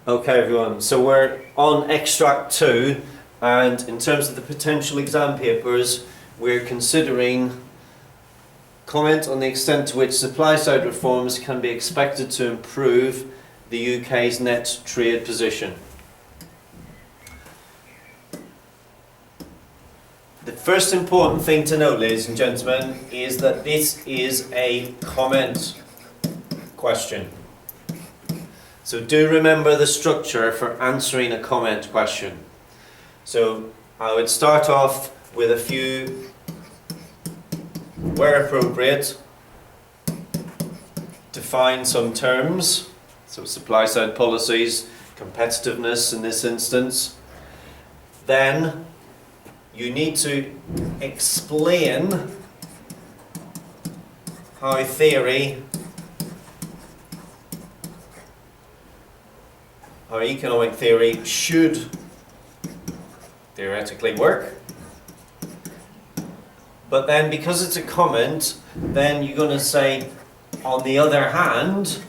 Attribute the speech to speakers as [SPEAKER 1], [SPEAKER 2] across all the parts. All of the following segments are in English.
[SPEAKER 1] Okay everyone, so we're on extract 2, and in terms of the potential exam papers we're considering comment on the extent to which supply side reforms can be expected to improve the UK's net trade position. The first important thing to note, ladies and gentlemen, is that this is a comment question. So do remember the structure for answering a comment question. So I would start off with a few, where appropriate, define some terms. So supply side policies, competitiveness in this instance. Then you need to explain how economic theory should theoretically work. But then because it's a comment, then you're going to say, on the other hand,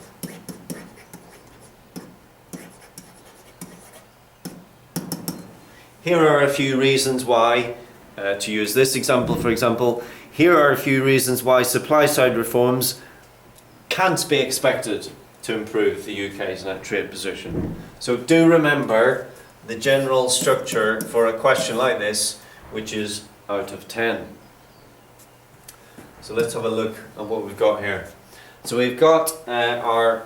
[SPEAKER 1] here are a few reasons why, to use this example for example, here are a few reasons why supply side reforms can't be expected to improve the UK's net trade position. So do remember the general structure for a question like this, which is out of 10. So let's have a look at what we've got here. So we've got our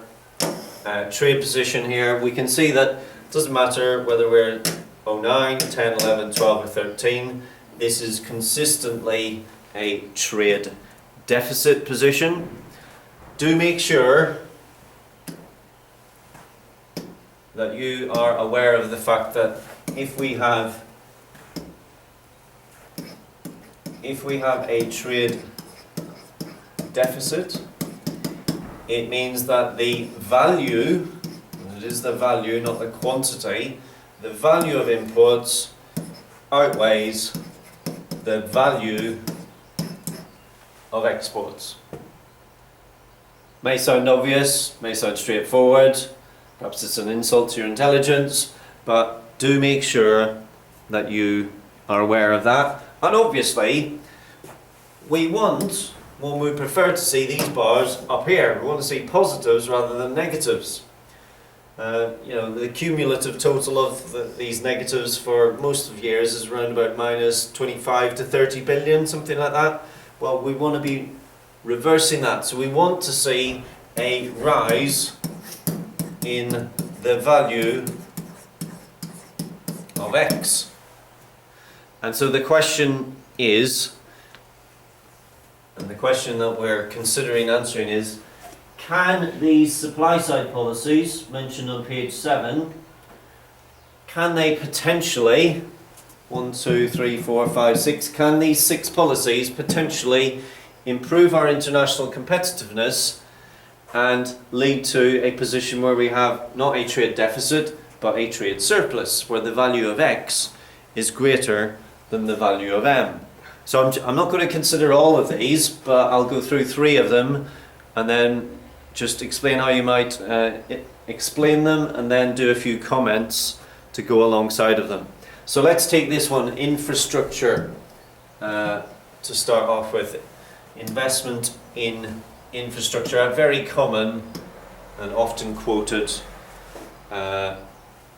[SPEAKER 1] trade position here. We can see that it doesn't matter whether we're 09, 10, 11, 12 or 13. This is consistently a trade deficit position. Do make sure that you are aware of the fact that if we have a trade deficit, it means that the value, and it is the value not the quantity, the value of imports outweighs the value of exports. May sound obvious, may sound straightforward, perhaps it's an insult to your intelligence, but do make sure that you are aware of that. And obviously, one would prefer to see these bars up here. We want to see positives rather than negatives. The cumulative total of these negatives for most of years is around about minus 25 to 30 billion, something like that. Well, we want to be reversing that. So we want to see a rise in the value of X. And so the question is, and the question that we're considering answering is, can these supply side policies mentioned on page 7, can they potentially, 1, 2, 3, 4, 5, 6, can these 6 policies potentially improve our international competitiveness and lead to a position where we have not a trade deficit but a trade surplus, where the value of X is greater than the value of M. So I'm not going to consider all of these, but I'll go through 3 of them and then just explain how you might explain them, and then do a few comments to go alongside of them. So let's take this one, infrastructure, to start off with. Investment in infrastructure, a very common and often quoted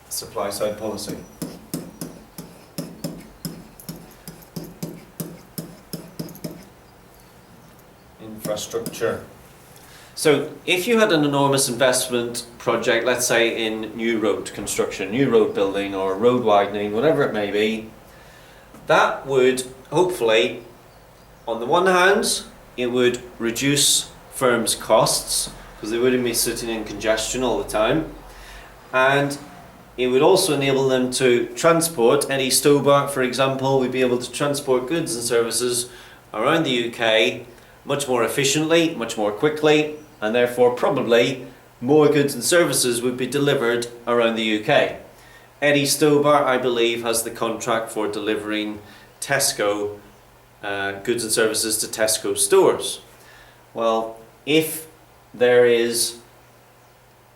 [SPEAKER 1] supply side policy. Infrastructure. So if you had an enormous investment project, let's say in new road construction, new road building or road widening, whatever it may be, that would hopefully, on the one hand, it would reduce firms' costs because they wouldn't be sitting in congestion all the time, and it would also enable them to transport. Eddie Stobart, for example, would be able to transport goods and services around the UK much more efficiently, much more quickly, and therefore probably more goods and services would be delivered around the UK. Eddie Stobart, I believe, has the contract for delivering Tesco goods and services to Tesco stores. Well, if there is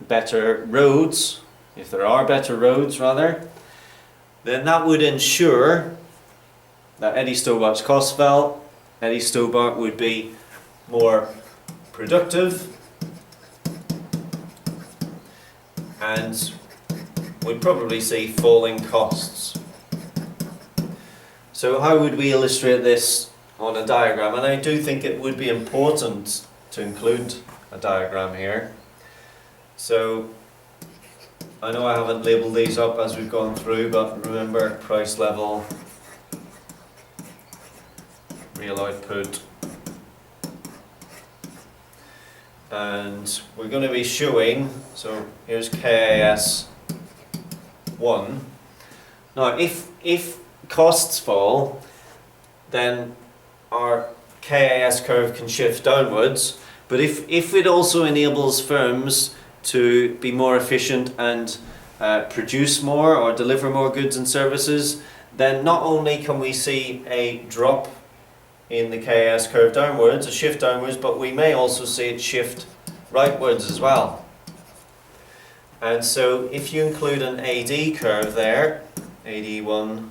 [SPEAKER 1] better roads if there are better roads rather, then that would ensure that Eddie Stobart's cost fell, Eddie Stobart would be more productive and would probably see falling costs. So how would we illustrate this on a diagram? And I do think it would be important to include a diagram here. So I know I haven't labelled these up as we've gone through, but remember price level, real output, and we're going to be showing, so here's KAS 1. Now if costs fall, then our KAS curve can shift downwards, but if it also enables firms to be more efficient and produce more or deliver more goods and services, then not only can we see a drop in the KAS curve downwards, a shift downwards, but we may also see it shift rightwards as well. And so if you include an AD curve there, AD1,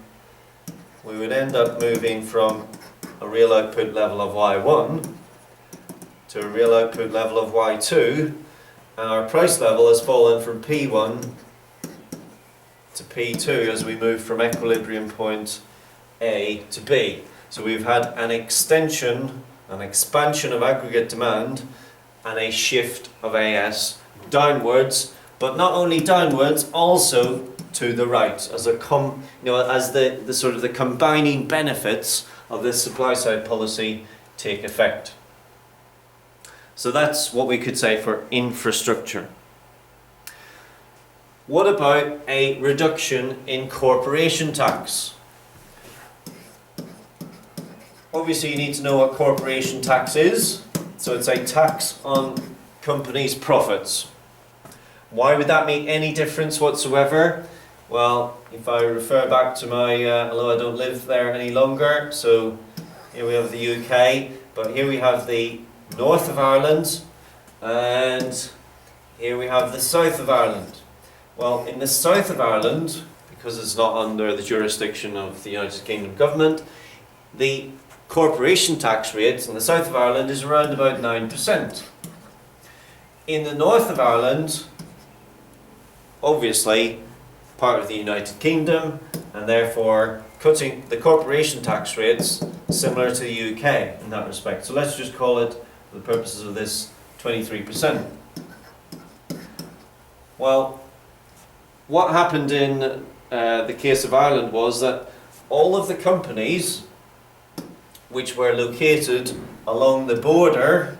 [SPEAKER 1] we would end up moving from a real output level of Y1 to a real output level of Y2, and our price level has fallen from P1 to P2 as we move from equilibrium point A to B. So we've had an extension, an expansion of aggregate demand and a shift of AS downwards, but not only downwards, also to the right, as as the sort of the combining benefits of this supply side policy take effect. So that's what we could say for infrastructure. What about a reduction in corporation tax? Obviously you need to know what corporation tax is. So it's a tax on companies' profits. Why would that make any difference whatsoever? Well, if I refer back to my, although I don't live there any longer, so here we have the UK, but here we have the north of Ireland, and here we have the south of Ireland. Well, in the south of Ireland, because it's not under the jurisdiction of the United Kingdom government, the corporation tax rate in the south of Ireland is around about 9%. In the north of Ireland, obviously part of the United Kingdom, and therefore cutting the corporation tax rates similar to the UK in that respect. So let's just call it, for the purposes of this, 23%. Well, what happened in the case of Ireland was that all of the companies which were located along the border,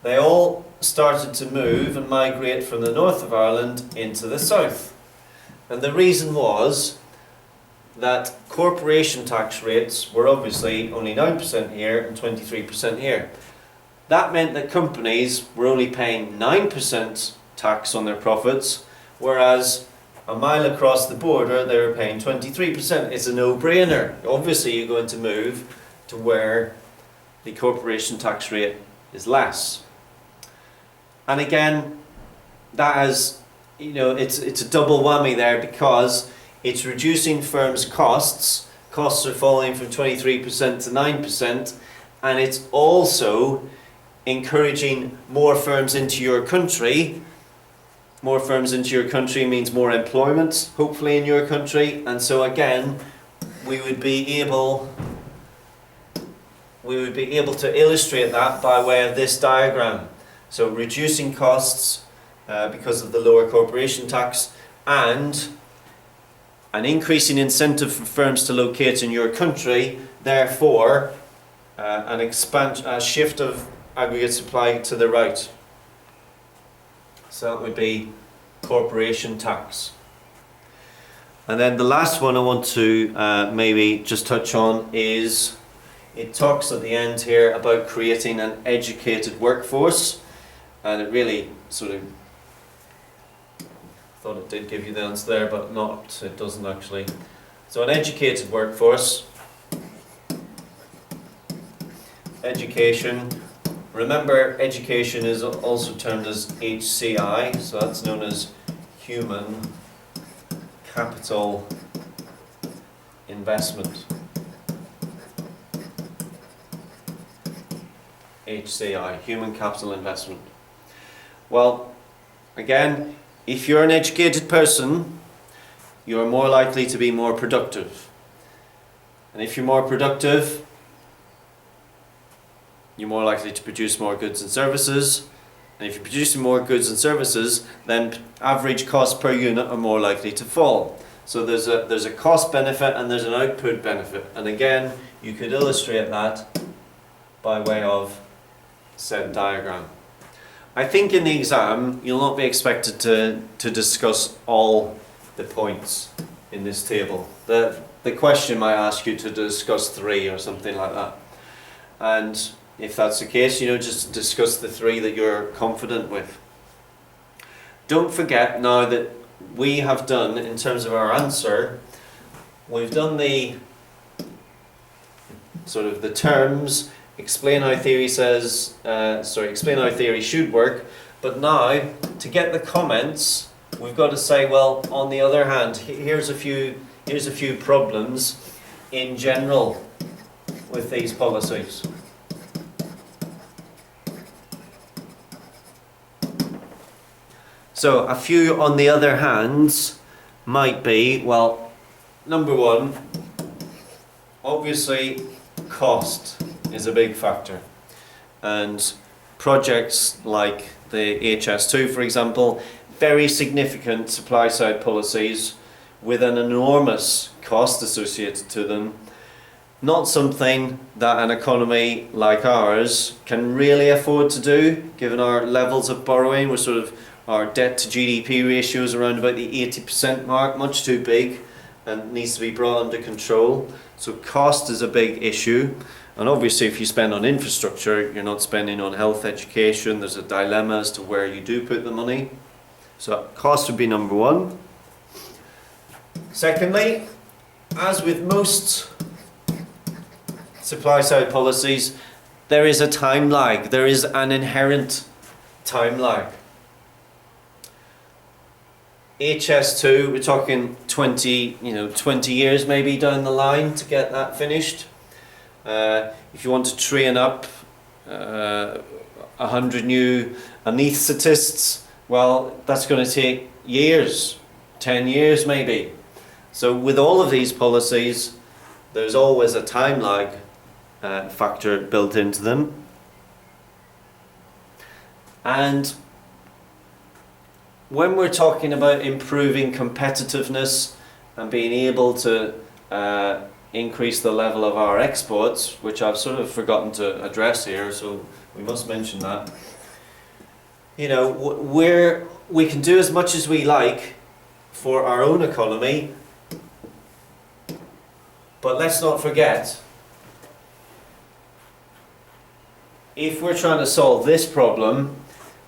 [SPEAKER 1] they all started to move and migrate from the north of Ireland into the south. And the reason was that corporation tax rates were obviously only 9% here and 23% here. That meant that companies were only paying 9% tax on their profits, whereas a mile across the border they were paying 23%. It's a no-brainer. Obviously you're going to move to where the corporation tax rate is less. And again, that has, it's a double whammy there, because it's reducing firms' costs. Costs are falling from 23% to 9%, and it's also encouraging more firms into your country. More firms into your country means more employment, hopefully, in your country. And so again, we would be able to illustrate that by way of this diagram. So reducing costs because of the lower corporation tax, and an increasing incentive for firms to locate in your country, therefore a shift of aggregate supply to the right. So that would be corporation tax. And then the last one I want to maybe just touch on is, it talks at the end here about creating an educated workforce, and it really sort of, thought it did give you the answer there, but not, it doesn't actually. So an educated workforce, education, remember education is also termed as HCI, so that's known as human capital investment. HCI, human capital investment. Well, again, if you're an educated person, you're more likely to be more productive. And if you're more productive, you're more likely to produce more goods and services. And if you're producing more goods and services, then average cost per unit are more likely to fall. So there's a cost benefit and there's an output benefit. And again, you could illustrate that by way of said diagram. I think in the exam, you'll not be expected to discuss all the points in this table. The question might ask you to discuss 3 or something like that. And if that's the case, just discuss the 3 that you're confident with. Don't forget now that we have done, in terms of our answer, we've done the sort of the terms, explain how theory explain how theory should work, but now to get the comments, we've got to say, well, on the other hand, here's a few problems in general with these policies. So a few on the other hands might be, well, number 1, obviously cost is a big factor, and projects like the HS2, for example, very significant supply side policies with an enormous cost associated to them, not something that an economy like ours can really afford to do given our levels of borrowing. Our debt to GDP ratio is around about the 80% mark, much too big, and needs to be brought under control. So cost is a big issue. And obviously if you spend on infrastructure, you're not spending on health, education. There's a dilemma as to where you do put the money. So cost would be number 1. Secondly, as with most supply side policies, there is a time lag. There is an inherent time lag. HS2, we're talking 20 years maybe down the line to get that finished. If you want to train up 100 new anaesthetists, well, that's going to take years, 10 years maybe. So with all of these policies, there's always a time lag factor built into them. And when we're talking about improving competitiveness and being able to increase the level of our exports, which I've sort of forgotten to address here, so we must mention that. We can do as much as we like for our own economy, but let's not forget, if we're trying to solve this problem,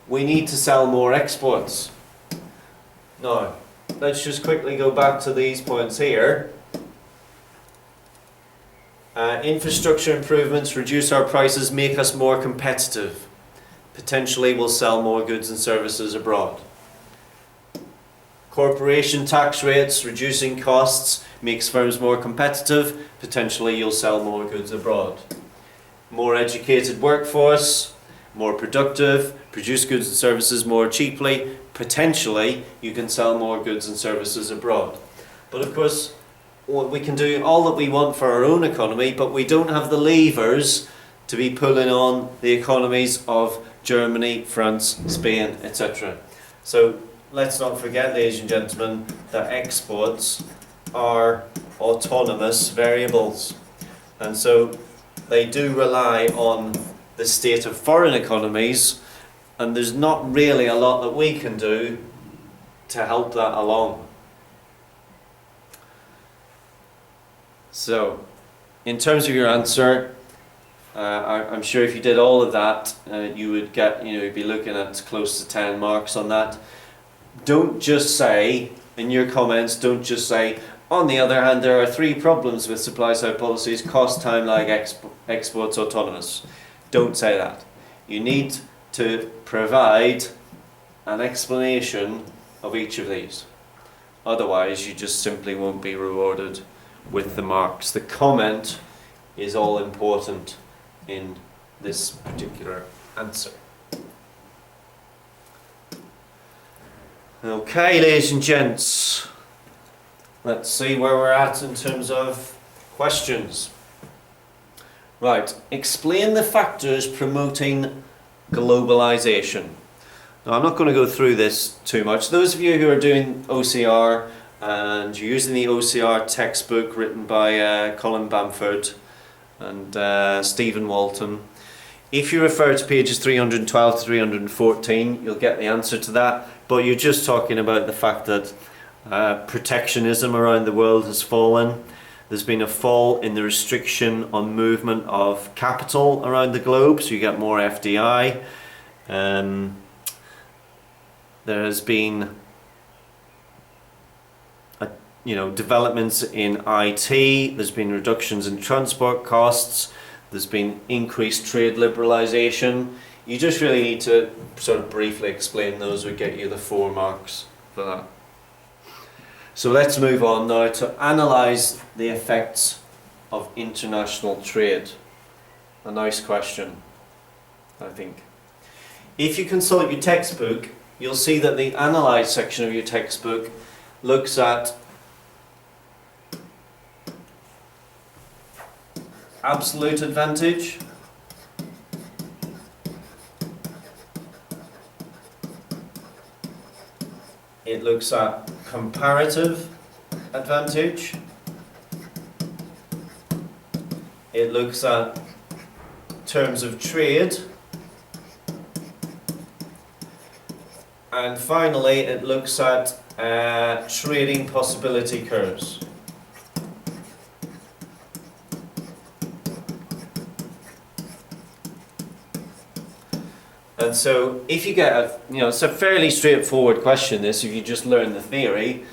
[SPEAKER 1] we need to sell more exports. Now, let's just quickly go back to these points here. Infrastructure improvements reduce our prices, make us more competitive. Potentially we'll sell more goods and services abroad. Corporation tax rates, reducing costs, makes firms more competitive. Potentially you'll sell more goods abroad. More educated workforce, more productive, produce goods and services more cheaply. Potentially you can sell more goods and services abroad. But of course, we can do all that we want for our own economy, but we don't have the levers to be pulling on the economies of Germany, France, Spain, etc. So let's not forget, ladies and gentlemen, that exports are autonomous variables, and so they do rely on the state of foreign economies, and there's not really a lot that we can do to help that along. So, in terms of your answer, I'm sure if you did all of that, you would get, you'd be looking at close to 10 marks on that. Don't just say, in your comments, don't just say, on the other hand, there are 3 problems with supply side policies: cost, time lag, exports, autonomous. Don't say that. You need to provide an explanation of each of these. Otherwise, you just simply won't be rewarded with the marks. The comment is all important in this particular answer. Okay, ladies and gents, let's see where we're at in terms of questions. Right, explain the factors promoting globalisation. Now, I'm not going to go through this too much. Those of you who are doing OCR and you're using the OCR textbook written by Colin Bamford and Stephen Walton, if you refer to pages 312 to 314, you'll get the answer to that. But you're just talking about the fact that protectionism around the world has fallen. There's been a fall in the restriction on movement of capital around the globe, so you get more FDI. There has been developments in IT. There's been reductions in transport costs. There's been increased trade liberalisation. You just really need to sort of briefly explain those. Would get you the 4 marks for that. So let's move on now to analyse the effects of international trade. A nice question, I think. If you consult your textbook, you'll see that the analyse section of your textbook looks at absolute advantage, it looks at comparative advantage, it looks at terms of trade, and finally it looks at trading possibility curves. And so if you get it's a fairly straightforward question, this, if you just learn the theory.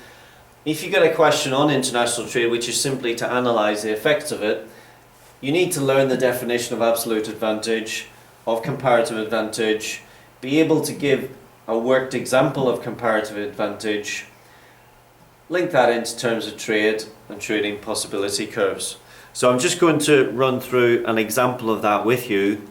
[SPEAKER 1] If you get a question on international trade which is simply to analyse the effects of it, you need to learn the definition of absolute advantage, of comparative advantage, be able to give a worked example of comparative advantage, link that into terms of trade and trading possibility curves. So I'm just going to run through an example of that with you.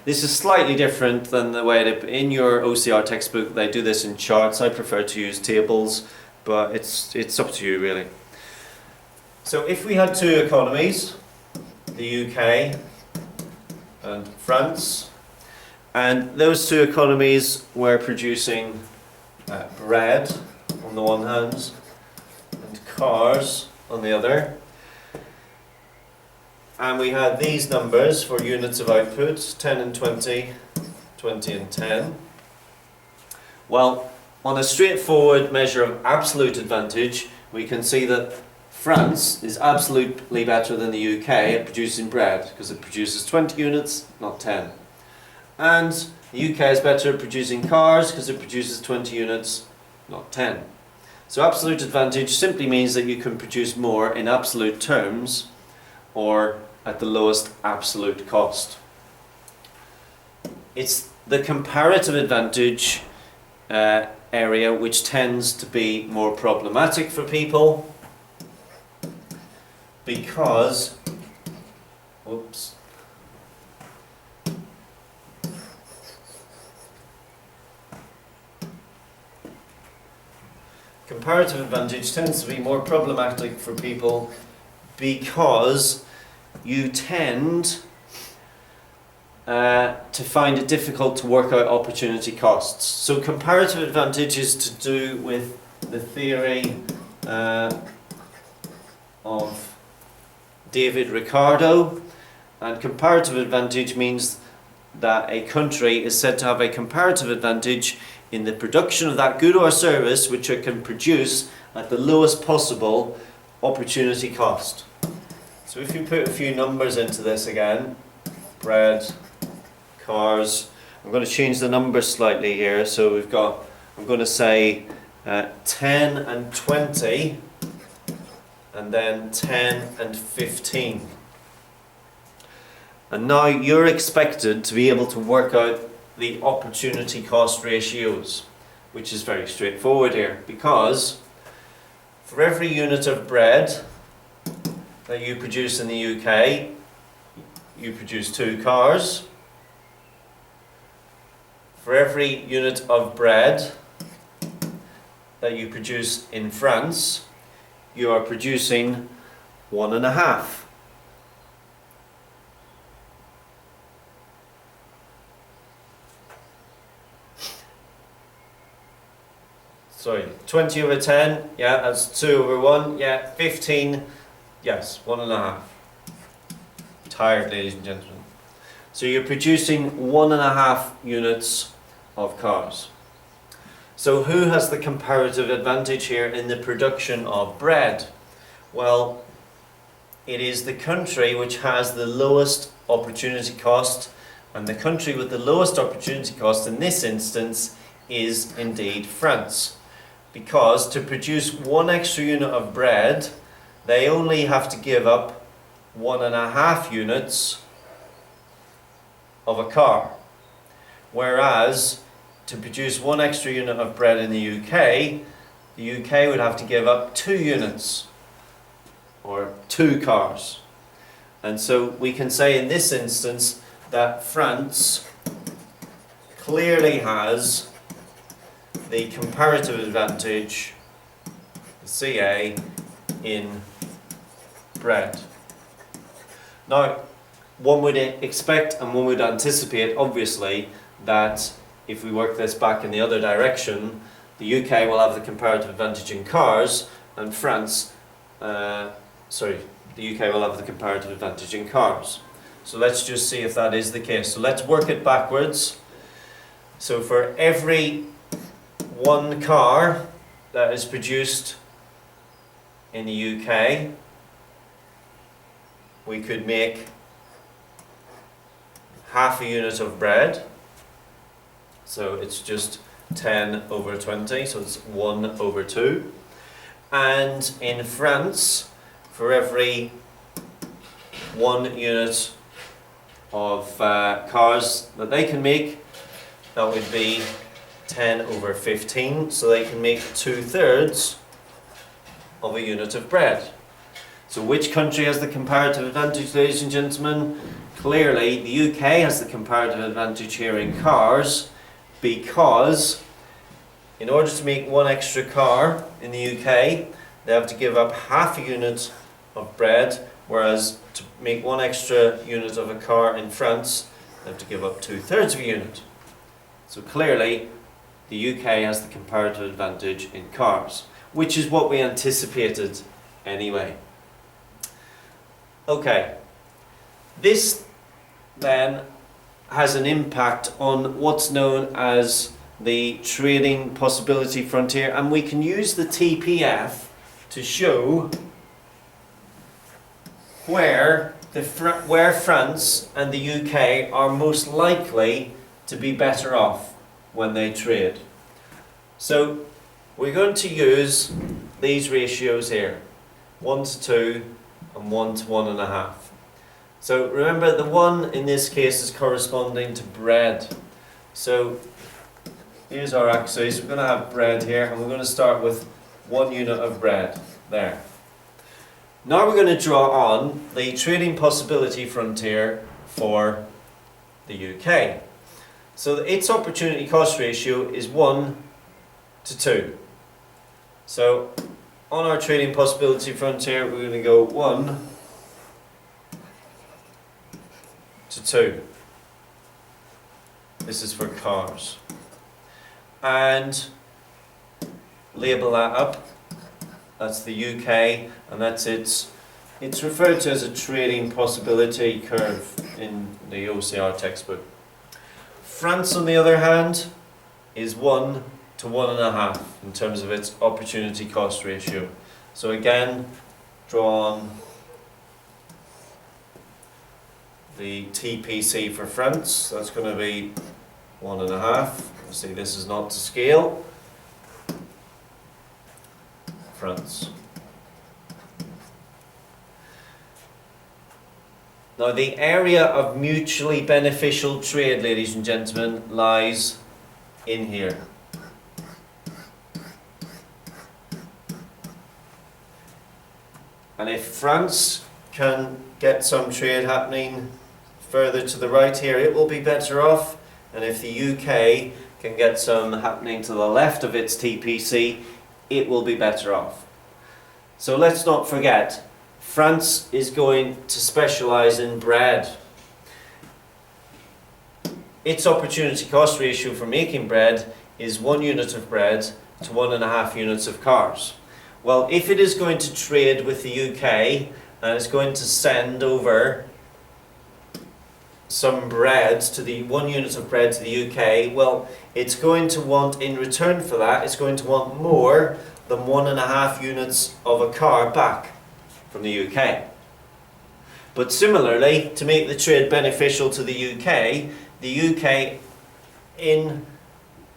[SPEAKER 1] This is slightly different than the way in your OCR textbook they do this in charts. I prefer to use tables, but it's up to you really. So if we had 2 economies, the UK and France, and those 2 economies were producing bread on the one hand and cars on the other, and we had these numbers for units of output, 10 and 20, 20 and 10. Well, on a straightforward measure of absolute advantage, we can see that France is absolutely better than the UK at producing bread, because it produces 20 units, not 10. And the UK is better at producing cars, because it produces 20 units, not 10. So absolute advantage simply means that you can produce more in absolute terms, or at the lowest absolute cost. It's the comparative advantage area which tends to be more problematic for people, because comparative advantage tends to be more problematic for people because you tend to find it difficult to work out opportunity costs. So comparative advantage is to do with the theory of David Ricardo, and comparative advantage means that a country is said to have a comparative advantage in the production of that good or service which it can produce at the lowest possible opportunity cost. So if you put a few numbers into this again, bread, cars, I'm going to change the numbers slightly here. So we've got, I'm going to say 10 and 20, and then 10 and 15. And now you're expected to be able to work out the opportunity cost ratios, which is very straightforward here, because for every unit of bread that you produce in the UK, you produce 2 cars. For every unit of bread that you produce in France, you are producing 1.5. Sorry, 20 over 10, yeah, that's 2 over 1, yeah, 15, yes, 1.5. Tired, ladies and gentlemen. So you're producing 1.5 units of cars. So who has the comparative advantage here in the production of bread? Well, it is the country which has the lowest opportunity cost, and the country with the lowest opportunity cost in this instance is indeed France. Because to produce 1 extra unit of bread, they only have to give up 1.5 units of a car. Whereas to produce 1 extra unit of bread in the UK would have to give up 2 units or 2 cars. And so we can say in this instance that France clearly has the comparative advantage, CA, in bread. Now, one would expect and one would anticipate, obviously, that if we work this back in the other direction, the UK will have the comparative advantage in cars, and France, the UK will have the comparative advantage in cars. So let's just see if that is the case. So let's work it backwards. So for every 1 car that is produced in the UK, we could make half a unit of bread. So it's just 10 over 20, so it's 1 over 2. And in France, for every 1 unit of cars that they can make, that would be 10 over 15, so they can make 2/3 of a unit of bread. So which country has the comparative advantage, ladies and gentlemen? Clearly, the UK has the comparative advantage here in cars, because in order to make 1 extra car in the UK, they have to give up half a unit of bread, whereas to make 1 extra unit of a car in France, they have to give up 2/3 of a unit. So clearly, the UK has the comparative advantage in cars, which is what we anticipated anyway. Okay, this then has an impact on what's known as the trading possibility frontier, and we can use the TPF to show where France and the UK are most likely to be better off when they trade. So we're going to use these ratios here, 1 to 2 and 1 to 1.5. So remember, the 1 in this case is corresponding to bread. So here's our axis. We're going to have bread here, and we're going to start with 1 unit of bread there. Now we're going to draw on the trading possibility frontier for the UK. So its opportunity cost ratio is 1 to 2. So on our trading possibility frontier, we're going to go 1 to 2. This is for cars. And label that up. That's the UK, and that's it's referred to as a trading possibility curve in the OCR textbook. France, on the other hand, is 1 to 1.5 in terms of its opportunity cost ratio. So again, draw on the TPC for France. That's going to be 1.5. See, this is not to scale. France. Now the area of mutually beneficial trade, ladies and gentlemen, lies in here. And if France can get some trade happening further to the right here, it will be better off. And if the UK can get some happening to the left of its TPC, it will be better off. So let's not forget, France is going to specialise in bread. Its opportunity cost ratio for making bread is 1 unit of bread to 1.5 units of cars. Well, if it is going to trade with the UK and is going to send over some bread to the 1 unit of bread to the UK, well, it's going to want, in return for that, it's going to want more than 1.5 units of a car back from the UK. But similarly, to make the trade beneficial to the UK, in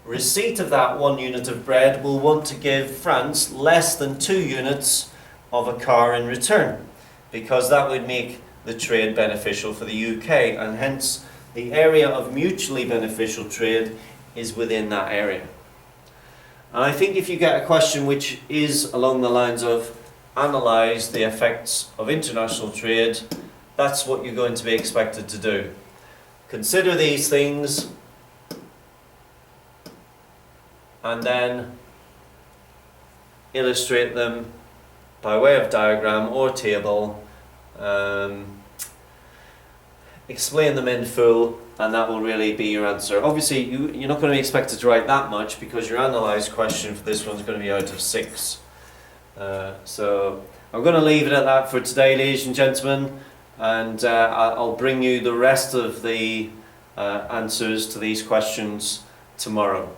[SPEAKER 1] receipt of that 1 unit of bread, will want to give France less than 2 units of a car in return, because that would make the trade beneficial for the UK, and hence the area of mutually beneficial trade is within that area. And I think if you get a question which is along the lines of analyse the effects of international trade, that's what you're going to be expected to do. Consider these things and then illustrate them by way of diagram or table, explain them in full, and that will really be your answer. Obviously you're not going to be expected to write that much, because your analysed question for this one is going to be out of 6. So I'm going to leave it at that for today, ladies and gentlemen, and I'll bring you the rest of the answers to these questions tomorrow.